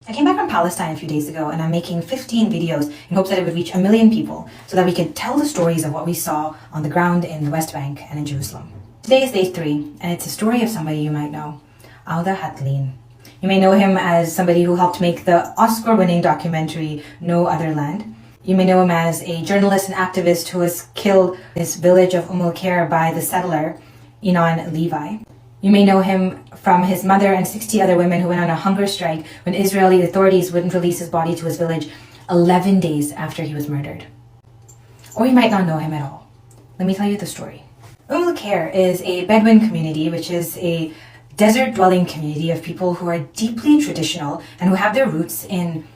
I came back from Palestine a few days ago and I'm making 15 videos in hopes that it would reach 1 million people so that we could tell the stories of what we saw on the ground in the West Bank and in Jerusalem. Today is day 3 and it's a story of somebody you might know, Auda Hatlin. You may know him as somebody who helped make the Oscar-winning documentary No Other Land. You may know him as a journalist and activist who was killed in this village of Khair by the settler Inan Levi. You may know him from his mother and 60 other women who went on a hunger strike when Israeli authorities wouldn't release his body to his village 11 days after he was murdered. Or you might not know him at all. Let me tell you the story. Khair is a Bedouin community, which is a desert-dwelling community of people who are deeply traditional and who have their roots in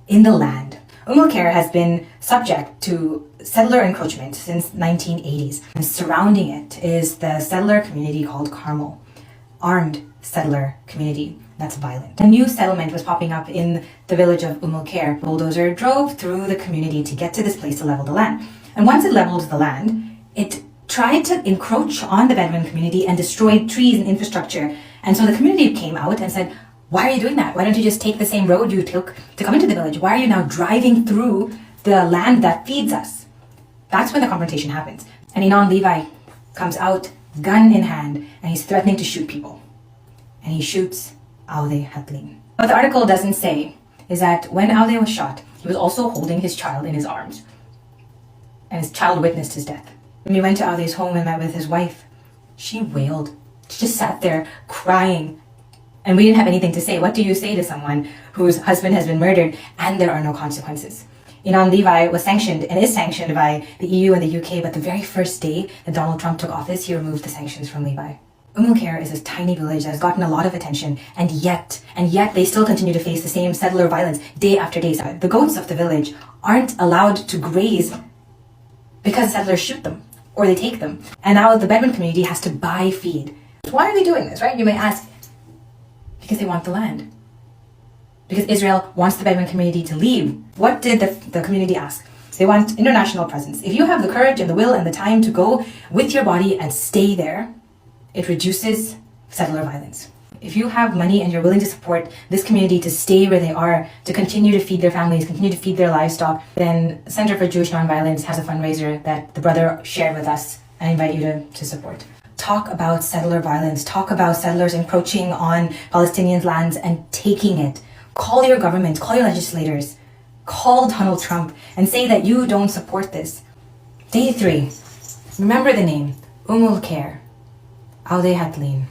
the land. Khair has been subject to settler encroachment since 1980s. And surrounding it is the settler community called Carmel, armed settler community that's violent. A new settlement was popping up in the village of Khair. Bulldozer drove through the community to get to this place to level the land. And once it leveled the land, it tried to encroach on the Bedouin community and destroyed trees and infrastructure. And so the community came out and said, why are you doing that? Why don't you just take the same road you took to come into the village? Why are you now driving through the land that feeds us? That's when the confrontation happens. And Inan Levi comes out, gun in hand, and he's threatening to shoot people. And he shoots Auda Hatlin. What the article doesn't say is that when Auda was shot, he was also holding his child in his arms. And his child witnessed his death. When he went to Auda's home and met with his wife, she wailed. She just sat there crying. And we didn't have anything to say. What do you say to someone whose husband has been murdered and there are no consequences? Inan Levi was sanctioned and is sanctioned by the EU and the UK, but the very first day that Donald Trump took office, he removed the sanctions from Levi. Khair is a tiny village that has gotten a lot of attention, and yet they still continue to face the same settler violence day after day. The goats of the village aren't allowed to graze because settlers shoot them or they take them. And now the Bedouin community has to buy feed. Why are they doing this, right? You may ask. Because they want the land. Because Israel wants the Bedouin community to leave. What did the community ask? They want international presence. If you have the courage and the will and the time to go with your body and stay there, it reduces settler violence. If you have money and you're willing to support this community to stay where they are, to continue to feed their families, continue to feed their livestock, then Center for Jewish Nonviolence has a fundraiser that the brother shared with us. I invite you to support. Talk about settler violence, talk about settlers encroaching on Palestinians' lands and taking it. Call your government, call your legislators, call Donald Trump and say that you don't support this. Day 3, remember the name, Khair, Auda Hatlin.